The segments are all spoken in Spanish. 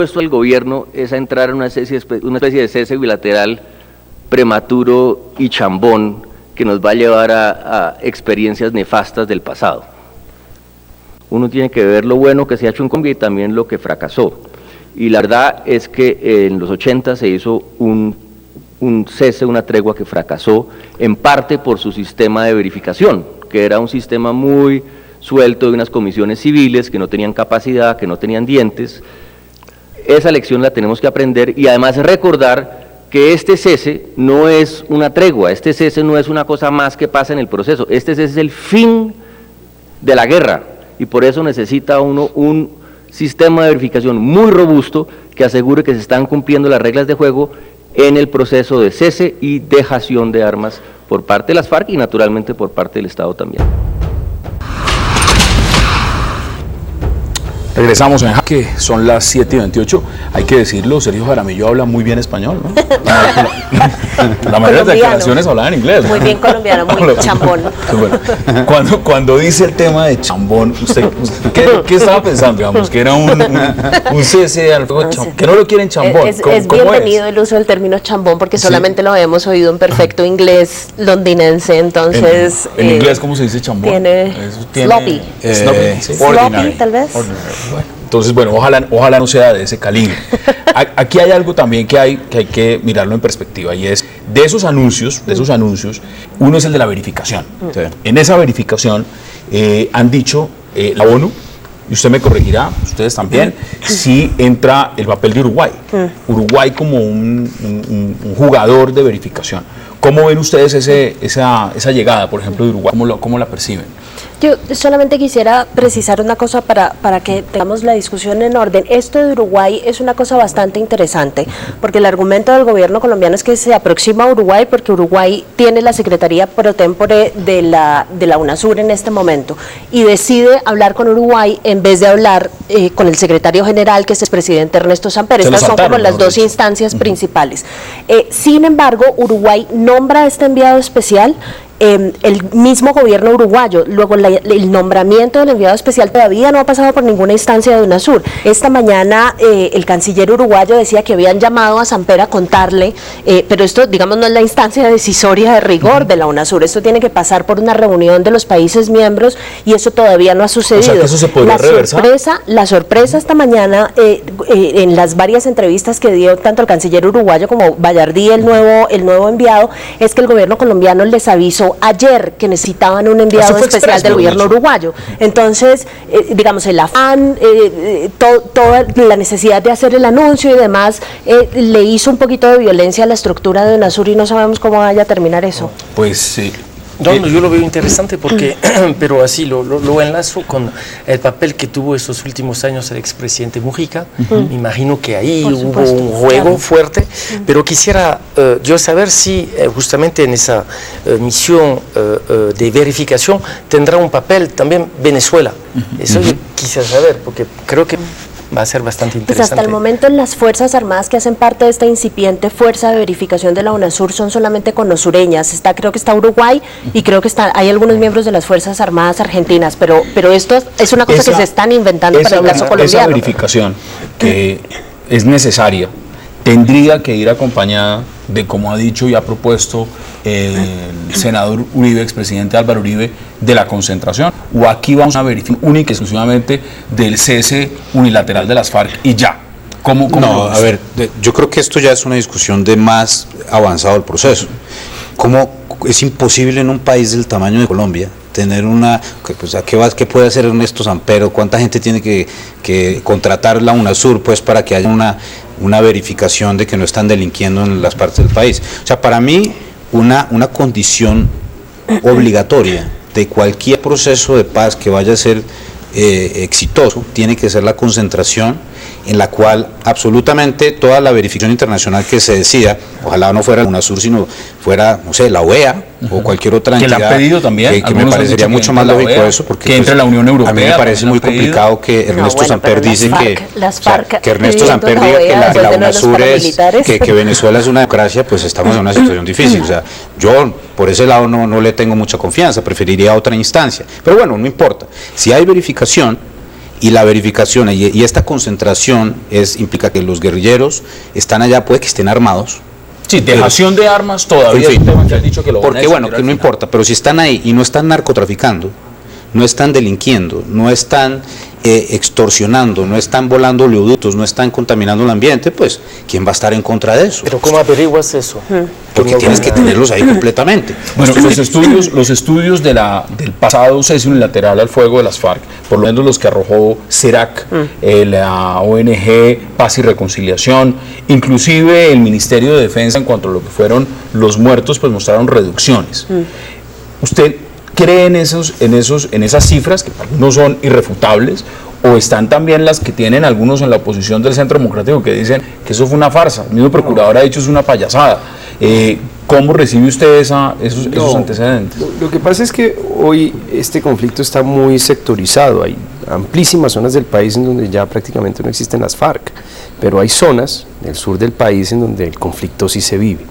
Puesto al gobierno es a entrar en una especie de cese bilateral prematuro y chambón que nos va a llevar a experiencias nefastas del pasado. Uno tiene que ver lo bueno que se ha hecho en Colombia y también lo que fracasó. Y la verdad es que en los 80 se hizo un cese, una tregua que fracasó, en parte por su sistema de verificación, que era un sistema muy suelto de unas comisiones civiles que no tenían capacidad, que no tenían dientes. Esa lección la tenemos que aprender y además recordar que este cese no es una tregua, este cese no es una cosa más que pasa en el proceso, este cese es el fin de la guerra y por eso necesita uno un sistema de verificación muy robusto que asegure que se están cumpliendo las reglas de juego en el proceso de cese y dejación de armas por parte de las FARC y naturalmente por parte del Estado también. Regresamos en que son las 7:28. Hay que decirlo, Sergio Jaramillo habla muy bien español, ¿no? La mayoría de declaraciones hablaban en inglés. Muy bien colombiano, muy chambón. Bueno, cuando dice el tema de chambón, ¿usted qué estaba pensando? Digamos, que era un cese al fuego chambón, que no lo quieren chambón. Es bienvenido el uso del término chambón porque solamente lo hemos oído en perfecto inglés londinense, entonces... ¿En inglés cómo se dice chambón? Tiene sloppy. Sloppy, tal vez. Bueno, entonces, bueno, ojalá no sea de ese calibre. Aquí hay algo también que hay que mirarlo en perspectiva y es de esos anuncios, uno es el de la verificación. Sí. En esa verificación han dicho la ONU, y usted me corregirá, ustedes también, si entra el papel de Uruguay. Uruguay como un jugador de verificación. ¿Cómo ven ustedes esa llegada, por ejemplo, de Uruguay? ¿Cómo la perciben? Yo solamente quisiera precisar una cosa para que tengamos la discusión en orden. Esto de Uruguay es una cosa bastante interesante, porque el argumento del gobierno colombiano es que se aproxima a Uruguay porque Uruguay tiene la Secretaría pro tempore de la UNASUR en este momento y decide hablar con Uruguay en vez de hablar con el secretario general, que es el presidente Ernesto Samper. Estas son como las dos instancias principales. Sin embargo, Uruguay nombra a este enviado especial. El mismo gobierno uruguayo, luego el nombramiento del enviado especial todavía no ha pasado por ninguna instancia de UNASUR. Esta mañana el canciller uruguayo decía que habían llamado a Samper a contarle, pero esto, digamos, no es la instancia decisoria de rigor de la UNASUR, esto tiene que pasar por una reunión de los países miembros y eso todavía no ha sucedido. O sea, que eso se podría reversar. La sorpresa esta mañana, en las varias entrevistas que dio tanto el canciller uruguayo como Bayardí, el nuevo enviado, es que el gobierno colombiano les avisó ayer que necesitaban un enviado especial del gobierno uruguayo. Entonces, digamos, el afán, toda la necesidad de hacer el anuncio y demás, le hizo un poquito de violencia a la estructura de UNASUR y no sabemos cómo vaya a terminar eso. Pues sí. No, yo lo veo interesante porque, pero así lo enlazo con el papel que tuvo estos últimos años el expresidente Mujica. Me imagino que ahí hubo un juego fuerte, pero quisiera yo saber si justamente en esa misión de verificación tendrá un papel también Venezuela. Eso yo quisiera saber, porque creo que va a ser bastante interesante. Pues hasta el momento las Fuerzas Armadas que hacen parte de esta incipiente fuerza de verificación de la UNASUR son solamente conosureñas. Creo que está Uruguay y creo que hay algunos miembros de las Fuerzas Armadas argentinas, pero esto es una cosa que se están inventando para el caso colombiano. Esa verificación que es necesaria tendría que ir acompañada de, como ha dicho y ha propuesto el senador Uribe, expresidente Álvaro Uribe, de la concentración, o aquí vamos a verificar única y exclusivamente del cese unilateral de las FARC y ya. ¿Cómo no, a ver, yo creo que esto ya es una discusión de más avanzado el proceso. ¿Cómo es imposible en un país del tamaño de Colombia tener ¿qué puede hacer Ernesto Samper? ¿Cuánta gente tiene que contratar la UNASUR pues para que haya una verificación de que no están delinquiendo en las partes del país? O sea, para mí una condición obligatoria de cualquier proceso de paz que vaya a ser exitoso tiene que ser la concentración en la cual absolutamente toda la verificación internacional que se decida, ojalá no fuera la UNASUR, sino fuera, no sé, la OEA o cualquier otra entidad. Que la han pedido también. Que me parecería mucho más lógico eso, porque que entre la Unión Europea. A mí me parece muy complicado que Ernesto Samper dice que Ernesto Samper diga que la UNASUR que Venezuela es una democracia, pues estamos en una situación difícil. O sea, yo por ese lado no le tengo mucha confianza, preferiría otra instancia. Pero bueno, no importa. Si hay verificación, Y la verificación y esta concentración implica que los guerrilleros están allá, puede que estén armados. Sí, dejación de armas todavía En fin, es un tema que han dicho que lo van a porque bueno, discutir que al no final. importa, pero si están ahí y no están narcotraficando, no están delinquiendo, no están extorsionando, no están volando oleoductos, no están contaminando el ambiente, pues ¿quién va a estar en contra de eso? Pero ¿cómo averiguas eso? Porque tienes que tenerlos ahí completamente. Bueno, los estudios del pasado cese unilateral al fuego de las FARC, por lo menos los que arrojó CERAC, la ONG Paz y Reconciliación, inclusive el Ministerio de Defensa en cuanto a lo que fueron los muertos, pues mostraron reducciones. ¿Usted cree en esas cifras que para algunos son irrefutables, o están también las que tienen algunos en la oposición del Centro Democrático que dicen que eso fue una farsa? El mismo procurador ha dicho es una payasada. ¿Cómo recibe usted esos antecedentes? Lo que pasa es que hoy este conflicto está muy sectorizado. Hay amplísimas zonas del país en donde ya prácticamente no existen las FARC, pero hay zonas del sur del país en donde el conflicto sí se vive.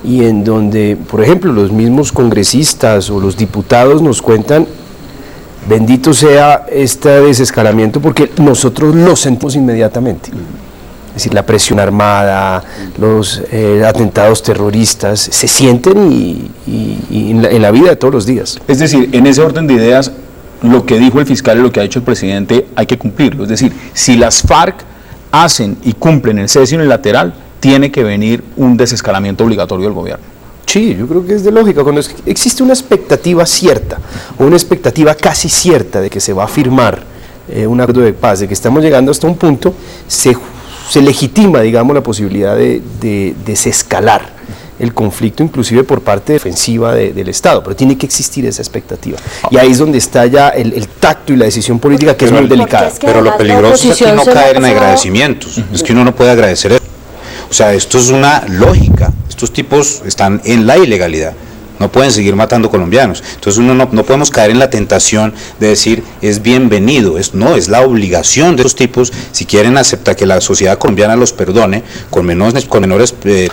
Y en donde, por ejemplo, los mismos congresistas o los diputados nos cuentan, bendito sea este desescalamiento porque nosotros lo sentimos inmediatamente. Es decir, la presión armada, los atentados terroristas, se sienten y en la vida de todos los días. Es decir, en ese orden de ideas, lo que dijo el fiscal y lo que ha dicho el presidente hay que cumplirlo. Es decir, si las FARC hacen y cumplen el cese unilateral, tiene que venir un desescalamiento obligatorio del gobierno. Sí, yo creo que es de lógica. Cuando existe una expectativa cierta, o una expectativa casi cierta de que se va a firmar un acuerdo de paz, de que estamos llegando hasta un punto, se legitima, digamos, la posibilidad de desescalar el conflicto, inclusive por parte defensiva del Estado, pero tiene que existir esa expectativa. Y ahí es donde está ya el tacto y la decisión política, que es muy delicada. Es que Pero lo además la peligroso es aquí oposición no se la caer en ha pasado- agradecimientos, es que uno no puede agradecer eso. O sea, esto es una lógica, estos tipos están en la ilegalidad, no pueden seguir matando colombianos, entonces uno no podemos caer en la tentación de decir es bienvenido, es la obligación de estos tipos, si quieren aceptar que la sociedad colombiana los perdone con menores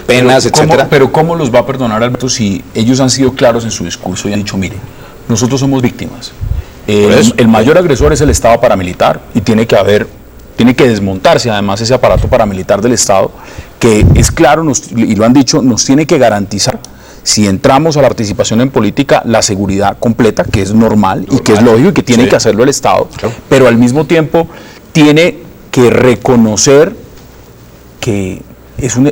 penas, etcétera. Pero ¿cómo los va a perdonar, Alberto, si ellos han sido claros en su discurso y han dicho, mire, nosotros somos víctimas? El mayor agresor es el Estado paramilitar y tiene que desmontarse además ese aparato paramilitar del Estado, que es claro, y lo han dicho, nos tiene que garantizar, si entramos a la participación en política, la seguridad completa, que es normal y que es lógico y que tiene que hacerlo el Estado, claro. Pero al mismo tiempo tiene que reconocer que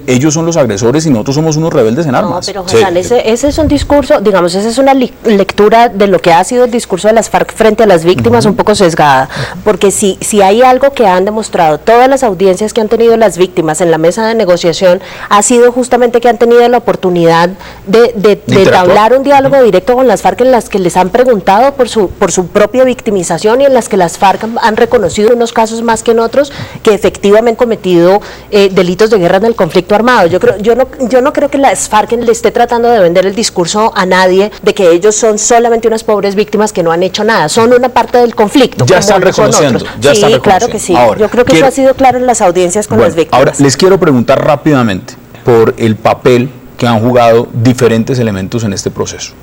ellos son los agresores y nosotros somos unos rebeldes en armas. No, pero Hassan, ese es un discurso, digamos, esa es una lectura de lo que ha sido el discurso de las FARC frente a las víctimas, un poco sesgada, porque si hay algo que han demostrado todas las audiencias que han tenido las víctimas en la mesa de negociación, ha sido justamente que han tenido la oportunidad de entablar un diálogo directo con las FARC, en las que les han preguntado por su propia victimización y en las que las FARC han reconocido en unos casos más que en otros que efectivamente han cometido delitos de guerra en el conflicto armado. Yo no creo que las FARC le esté tratando de vender el discurso a nadie de que ellos son solamente unas pobres víctimas que no han hecho nada, son una parte del conflicto. Ya están reconociendo. Sí, claro que sí. Ahora, yo creo que eso ha sido claro en las audiencias con las víctimas. Ahora, les quiero preguntar rápidamente por el papel que han jugado diferentes elementos en este proceso.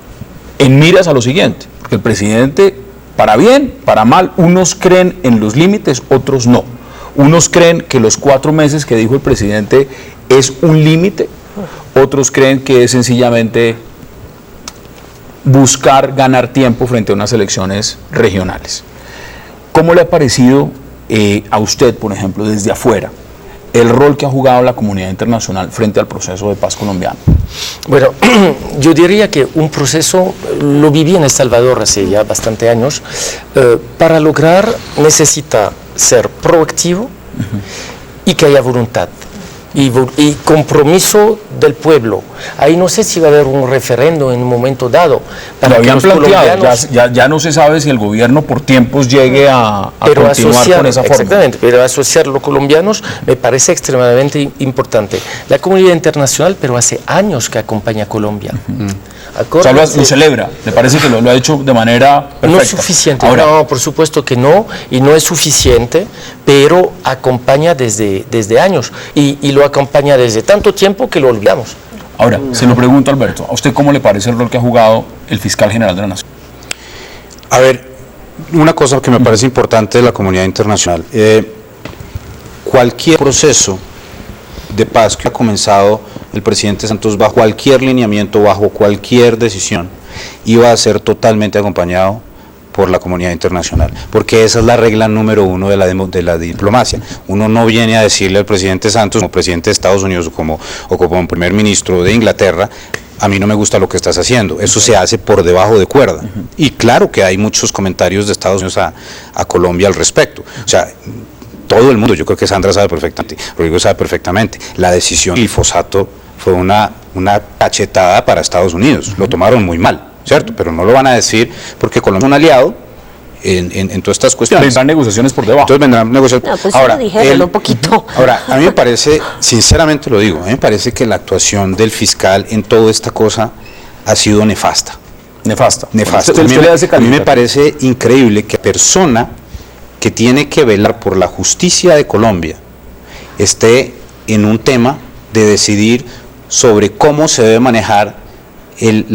En miras a lo siguiente, porque el presidente, para bien, para mal, unos creen en los límites, otros no. Unos creen que los 4 meses que dijo el presidente es un límite, otros creen que es sencillamente buscar ganar tiempo frente a unas elecciones regionales. ¿Cómo le ha parecido a usted, por ejemplo, desde afuera, el rol que ha jugado la comunidad internacional frente al proceso de paz colombiano? Bueno, yo diría que un proceso, lo viví en El Salvador hace ya bastante años, para lograr necesita ser proactivo y que haya voluntad y compromiso del pueblo. Ahí no sé si va a haber un referendo en un momento dado. Lo habían planteado, ya no se sabe si el gobierno por tiempos llegue a continuar con esa forma. Exactamente, pero asociar los colombianos me parece extremadamente importante. La comunidad internacional, pero hace años que acompaña a Colombia. O sea, lo celebra, me parece que lo ha hecho de manera perfecta. No es suficiente, ahora, no, por supuesto que no, y no es suficiente, pero acompaña desde años, y lo acompaña desde tanto tiempo que lo olvidamos. Ahora, se lo pregunto, Alberto, ¿a usted cómo le parece el rol que ha jugado el fiscal general de la Nación? A ver, una cosa que me parece importante de la comunidad internacional. Cualquier proceso de paz que ha comenzado el presidente Santos bajo cualquier lineamiento, bajo cualquier decisión, iba a ser totalmente acompañado por la comunidad internacional, porque esa es la regla número uno de la diplomacia. Uno no viene a decirle al presidente Santos, como presidente de Estados Unidos o como primer ministro de Inglaterra, a mí no me gusta lo que estás haciendo. Eso se hace por debajo de cuerda. Y claro que hay muchos comentarios de Estados Unidos a Colombia al respecto. O sea, todo el mundo, yo creo que Sandra sabe perfectamente, Rodrigo sabe perfectamente, la decisión del glifosato fue una cachetada para Estados Unidos, lo tomaron muy mal, ¿cierto? Pero no lo van a decir porque Colombia es un aliado en todas estas cuestiones. Vendrán negociaciones por debajo. Entonces vendrán negociaciones. No, pues ahora, dijeron un poquito. Ahora, a mí me parece, sinceramente lo digo, a mí me parece que la actuación del fiscal en toda esta cosa ha sido nefasta. Nefasta. A mí me parece increíble que la persona que tiene que velar por la justicia de Colombia esté en un tema de decidir sobre cómo se debe manejar el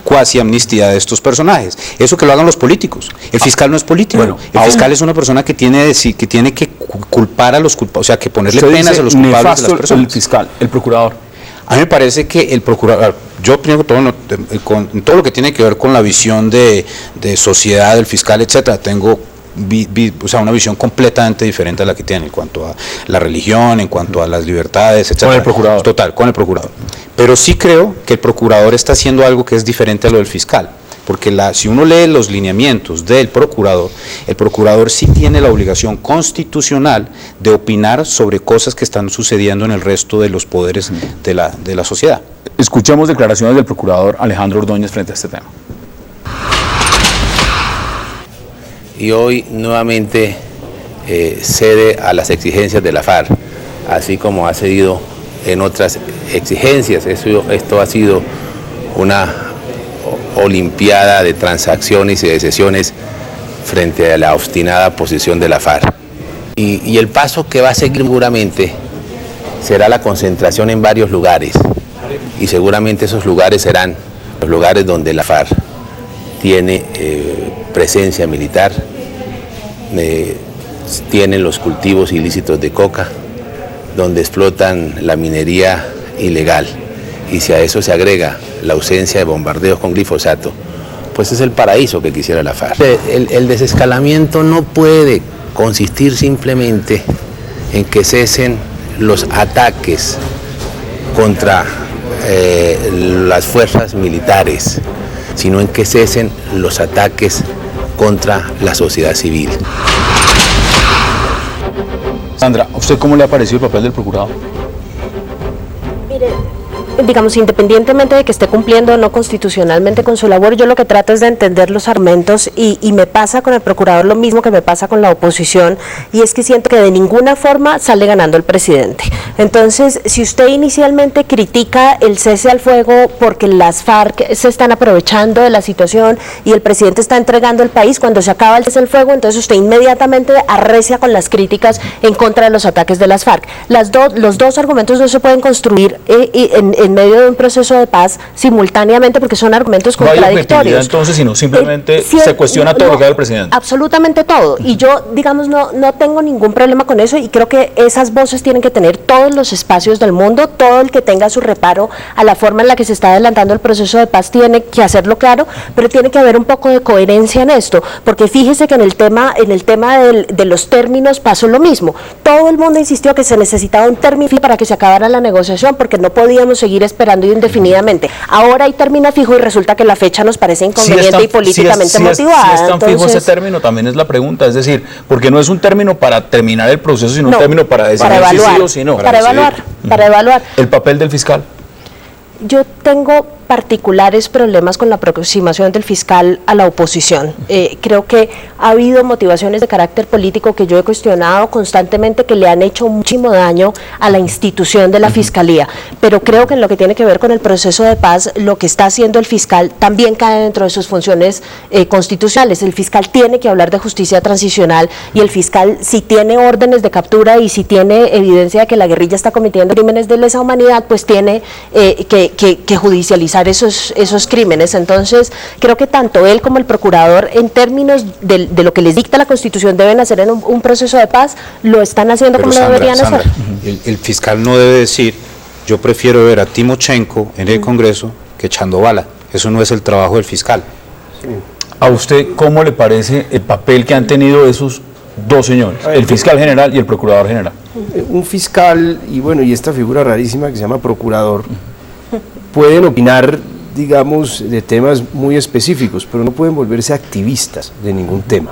cuasi amnistía de estos personajes. Eso que lo hagan los políticos. El fiscal no es político. Bueno, el fiscal es una persona que tiene que culpar a los culpables, o sea, que ponerle penas a los culpables de las personas. El fiscal, el procurador. A mí me parece que el procurador, yo primero que todo, con todo lo que tiene que ver con la visión de sociedad del fiscal, etcétera, tengo una visión completamente diferente a la que tiene en cuanto a la religión, en cuanto a las libertades, etc. Con el procurador. Total, con el procurador. Pero sí creo que el procurador está haciendo algo que es diferente a lo del fiscal, porque si uno lee los lineamientos del procurador, el procurador sí tiene la obligación constitucional de opinar sobre cosas que están sucediendo en el resto de los poderes de la sociedad. Escuchemos declaraciones del procurador Alejandro Ordóñez frente a este tema. Y hoy nuevamente cede a las exigencias de la FARC, así como ha cedido en otras exigencias. Esto ha sido una olimpiada de transacciones y de sesiones frente a la obstinada posición de la FARC. Y el paso que va a seguir seguramente será la concentración en varios lugares, y seguramente esos lugares serán los lugares donde la FARC tiene presencia militar, tienen los cultivos ilícitos de coca, donde explotan la minería ilegal, y si a eso se agrega la ausencia de bombardeos con glifosato, pues es el paraíso que quisiera la FARC. El desescalamiento no puede consistir simplemente en que cesen los ataques contra las fuerzas militares, sino en que cesen los ataques contra la sociedad civil. Sandra, ¿a usted cómo le ha parecido el papel del procurador? Mire, digamos, independientemente de que esté cumpliendo o no constitucionalmente con su labor, yo lo que trato es de entender los argumentos y me pasa con el procurador lo mismo que me pasa con la oposición, y es que siento que de ninguna forma sale ganando el presidente. Entonces, si usted inicialmente critica el cese al fuego porque las FARC se están aprovechando de la situación y el presidente está entregando el país, cuando se acaba el cese al fuego, entonces usted inmediatamente arrecia con las críticas en contra de los ataques de las FARC. Los dos argumentos no se pueden construir en medio de un proceso de paz simultáneamente, porque son argumentos contradictorios. Entonces, sino simplemente se cuestiona todo lo que haga el presidente. Absolutamente todo. Y yo, digamos, no tengo ningún problema con eso, y creo que esas voces tienen que tener todos los espacios del mundo. Todo el que tenga su reparo a la forma en la que se está adelantando el proceso de paz tiene que hacerlo claro, pero tiene que haber un poco de coherencia en esto, porque fíjese que en el tema de los términos pasó lo mismo. Todo el mundo insistió que se necesitaba un término para que se acabara la negociación, porque no podíamos seguir esperando indefinidamente. Ahora hay término fijo y resulta que la fecha nos parece inconveniente y políticamente motivada. Si es tan fijo ese término, también es la pregunta, es decir, porque no es un término para terminar el proceso, sino un término para decidir si sí o si no. Para evaluar. ¿El papel del fiscal? Yo tengo particulares problemas con la aproximación del fiscal a la oposición. Creo que ha habido motivaciones de carácter político que yo he cuestionado constantemente, que le han hecho muchísimo daño a la institución de la Fiscalía, pero creo que en lo que tiene que ver con el proceso de paz, lo que está haciendo el fiscal también cae dentro de sus funciones constitucionales. El fiscal tiene que hablar de justicia transicional, y el fiscal, si tiene órdenes de captura y si tiene evidencia de que la guerrilla está cometiendo crímenes de lesa humanidad, pues tiene que judicializar procesar esos crímenes. Entonces, creo que tanto él como el procurador, en términos de lo que les dicta la Constitución, deben hacer en un proceso de paz, lo están haciendo Pero como lo deberían Sandra, hacer. el fiscal no debe decir, yo prefiero ver a Timochenko en el Congreso que echando bala. Eso no es el trabajo del fiscal. ¿A usted cómo le parece el papel que han tenido esos dos señores, el fiscal general y el procurador general? Un fiscal y esta figura rarísima que se llama procurador pueden opinar, digamos, de temas muy específicos, pero no pueden volverse activistas de ningún tema.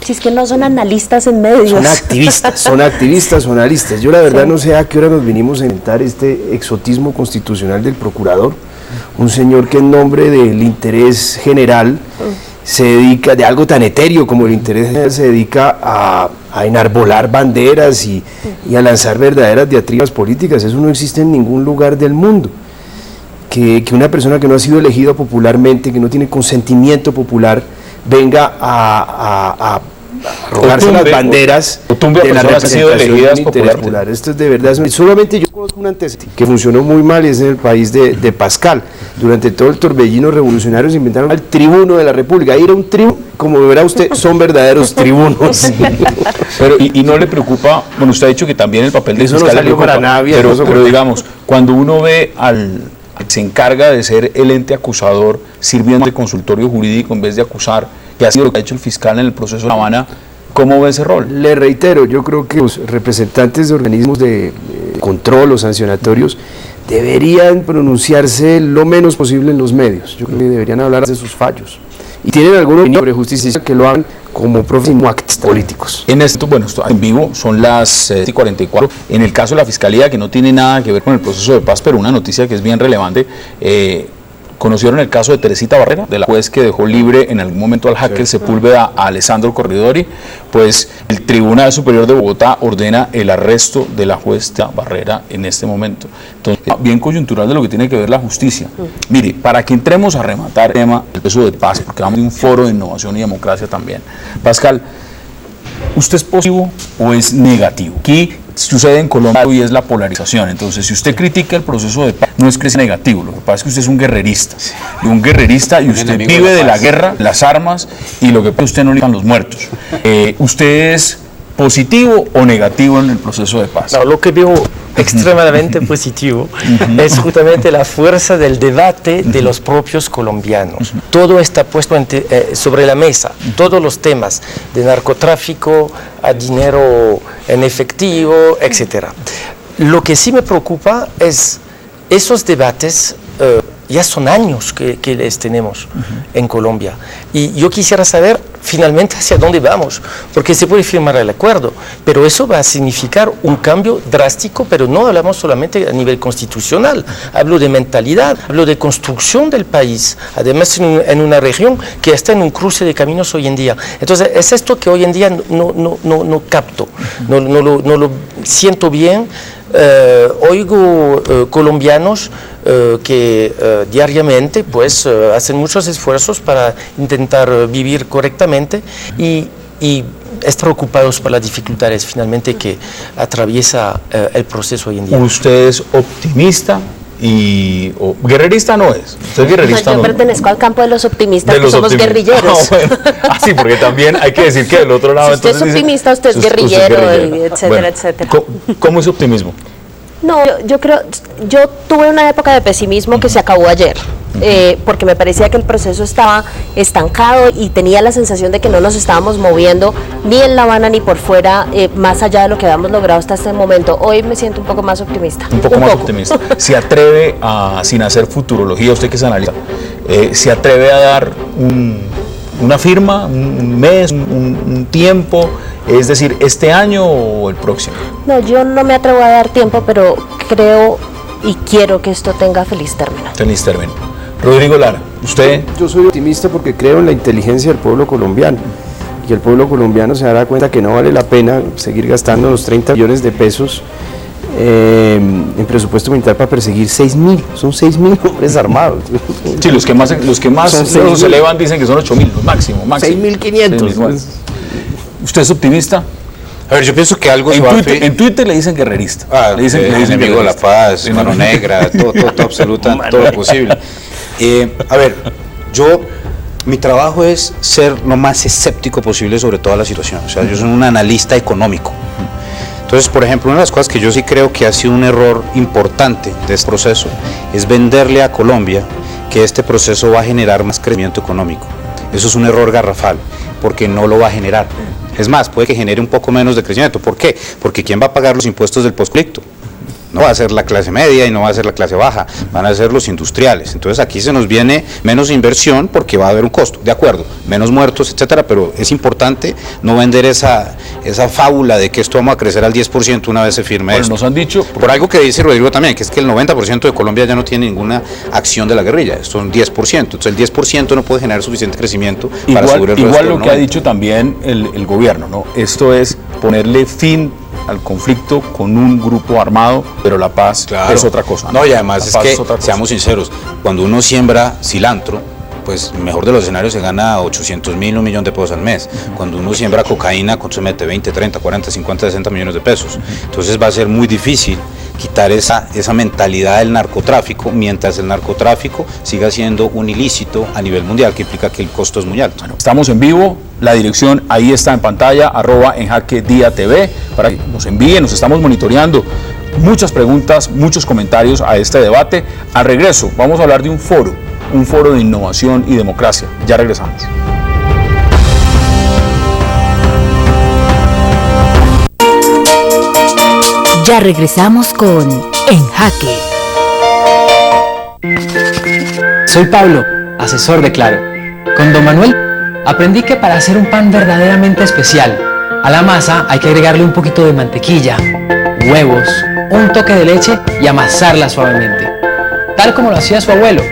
Si es que no son analistas en medios. Son activistas, son analistas. Yo la verdad no sé a qué hora nos vinimos a inventar este exotismo constitucional del procurador, un señor que en nombre del interés general se dedica, de algo tan etéreo como el interés general, se dedica a enarbolar banderas y a lanzar verdaderas diatribas políticas. Eso no existe en ningún lugar del mundo. Que una persona que no ha sido elegida popularmente, que no tiene consentimiento popular, venga a rogarse las banderas de la representación del interés popular. Esto es de verdad, solamente yo conozco un antecedente que funcionó muy mal, es en el país de Pascal. Durante todo el torbellino revolucionario se inventaron al tribuno de la República. Ir a un tribuno, como verá usted, son verdaderos tribunos. Pero, y no le preocupa, bueno, usted ha dicho que también el papel del fiscal no salió le preocupa, para nadie, pero digamos, cuando uno ve al se encarga de ser el ente acusador, sirviendo de consultorio jurídico en vez de acusar, que ha sido lo que ha hecho el fiscal en el proceso de La Habana, ¿cómo ve ese rol? Le reitero, yo creo que los representantes de organismos de control o sancionatorios deberían pronunciarse lo menos posible en los medios. Yo creo que deberían hablar de sus fallos. Y tienen alguna opinión sobre justicia, que lo hagan como actos políticos. En esto, bueno, esto en vivo son las 44. En el caso de la Fiscalía, que no tiene nada que ver con el proceso de paz, pero una noticia que es bien relevante, conocieron el caso de Teresita Barrera, de la juez que dejó libre en algún momento al hacker Sepúlveda a Alessandro Corridori. Pues el Tribunal Superior de Bogotá ordena el arresto de la juez Barrera en este momento. Entonces, bien coyuntural de lo que tiene que ver la justicia. Mire, para que entremos a rematar el tema del proceso de paz, porque vamos a un foro de innovación y democracia también. Pascal, ¿usted es positivo o es negativo? Aquí sucede en Colombia y es la polarización. Entonces, si usted critica el proceso de paz, no es que sea negativo, lo que pasa es que usted es un guerrerista. Y usted vive de la guerra, las armas, y lo que pasa es que usted no le dan los muertos. ¿Usted es positivo o negativo en el proceso de paz? No, lo que veo extremadamente positivo es justamente la fuerza del debate de los propios colombianos. Todo está puesto sobre la mesa, todos los temas de narcotráfico, a dinero en efectivo, etc. Lo que sí me preocupa es esos debates. Ya son años que les tenemos en Colombia. Y yo quisiera saber finalmente hacia dónde vamos, porque se puede firmar el acuerdo, pero eso va a significar un cambio drástico, pero no hablamos solamente a nivel constitucional, hablo de mentalidad, hablo de construcción del país, además en una región que está en un cruce de caminos hoy en día. Entonces es esto que hoy en día no capto, no lo siento bien. Oigo colombianos que diariamente pues hacen muchos esfuerzos para intentar vivir correctamente y están preocupados por las dificultades finalmente que atraviesa el proceso hoy en día. ¿Usted es optimista? O guerrerista no es. Usted es guerrerista. Yo pertenezco al campo de los optimistas, que somos guerrilleros. Bueno. Sí, porque también hay que decir que del otro lado. Si usted es optimista, usted es guerrillero, etcétera, bueno, etcétera. ¿Cómo es optimismo? No, yo creo, yo tuve una época de pesimismo que se acabó ayer, porque me parecía que el proceso estaba estancado y tenía la sensación de que no nos estábamos moviendo ni en La Habana ni por fuera, más allá de lo que habíamos logrado hasta este momento. Hoy me siento un poco más optimista. Un poco más optimista. ¿Se atreve sin hacer futurología, usted que es analista, se atreve a dar una firma, un mes, un tiempo? Es decir, ¿este año o el próximo? No, yo no me atrevo a dar tiempo, pero creo y quiero que esto tenga feliz término. Feliz término. Rodrigo Lara, ¿usted? Yo soy optimista porque creo en la inteligencia del pueblo colombiano. Y el pueblo colombiano se dará cuenta que no vale la pena seguir gastando los 30 millones de pesos en presupuesto militar para perseguir 6.000. Son 6.000 hombres armados. Sí, los que más los elevan dicen que son 8.000, máximo. 6.500. ¿Usted es optimista? A ver, yo pienso que algo en Twitter le dicen guerrerista. Le dicen enemigo de la paz, mano negra, todo absoluta, todo posible. A ver, mi trabajo es ser lo más escéptico posible sobre toda la situación. O sea, yo soy un analista económico. Entonces, por ejemplo, una de las cosas que yo sí creo que ha sido un error importante de este proceso es venderle a Colombia que este proceso va a generar más crecimiento económico. Eso es un error garrafal, porque no lo va a generar. Es más, puede que genere un poco menos de crecimiento. ¿Por qué? Porque ¿quién va a pagar los impuestos del posconflicto? No va a ser la clase media y no va a ser la clase baja, van a ser los industriales. Entonces aquí se nos viene menos inversión porque va a haber un costo, de acuerdo, menos muertos, etcétera, pero es importante no vender esa fábula de que esto vamos a crecer al 10% una vez se firme esto. Nos han dicho... Por algo que dice Rodrigo también, que es que el 90% de Colombia ya no tiene ninguna acción de la guerrilla, esto es un 10%, entonces el 10% no puede generar suficiente crecimiento para subir el resto. Igual lo que ha dicho también el gobierno, ¿no? Esto es ponerle fin al conflicto con un grupo armado, pero la paz es otra cosa. No, y además es que, seamos sinceros, cuando uno siembra cilantro, pues mejor de los escenarios se gana 800.000, $1 millón de pesos al mes. Cuando uno siembra cocaína, consume 20, 30, 40, 50, 60 millones de pesos. Entonces va a ser muy difícil quitar esa mentalidad del narcotráfico, mientras el narcotráfico siga siendo un ilícito a nivel mundial, que implica que el costo es muy alto. Bueno, estamos en vivo, la dirección ahí está en pantalla, @enjaquediatv, para que nos envíen, nos estamos monitoreando. Muchas preguntas, muchos comentarios a este debate. Al regreso, vamos a hablar de un foro de innovación y democracia. Ya regresamos. Ya regresamos con En Jaque. Soy Pablo, asesor de Claro. Con Don Manuel aprendí que para hacer un pan verdaderamente especial, a la masa hay que agregarle un poquito de mantequilla, huevos, un toque de leche y amasarla suavemente, tal como lo hacía su abuelo.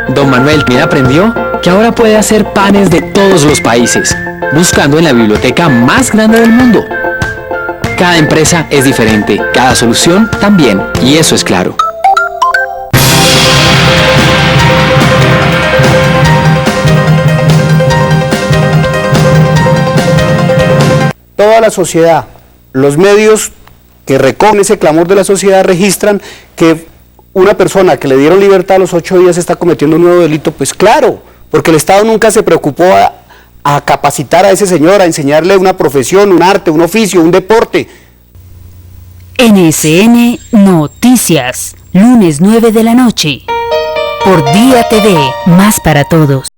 Don Manuel también aprendió que ahora puede hacer panes de todos los países, buscando en la biblioteca más grande del mundo. Cada empresa es diferente, cada solución también, y eso es Claro. Toda la sociedad, los medios que recogen ese clamor de la sociedad registran que una persona que le dieron libertad a los 8 días está cometiendo un nuevo delito. Pues claro, porque el Estado nunca se preocupó a capacitar a ese señor, a enseñarle una profesión, un arte, un oficio, un deporte. NSN Noticias, lunes 9 de la noche, por Día TV, más para todos.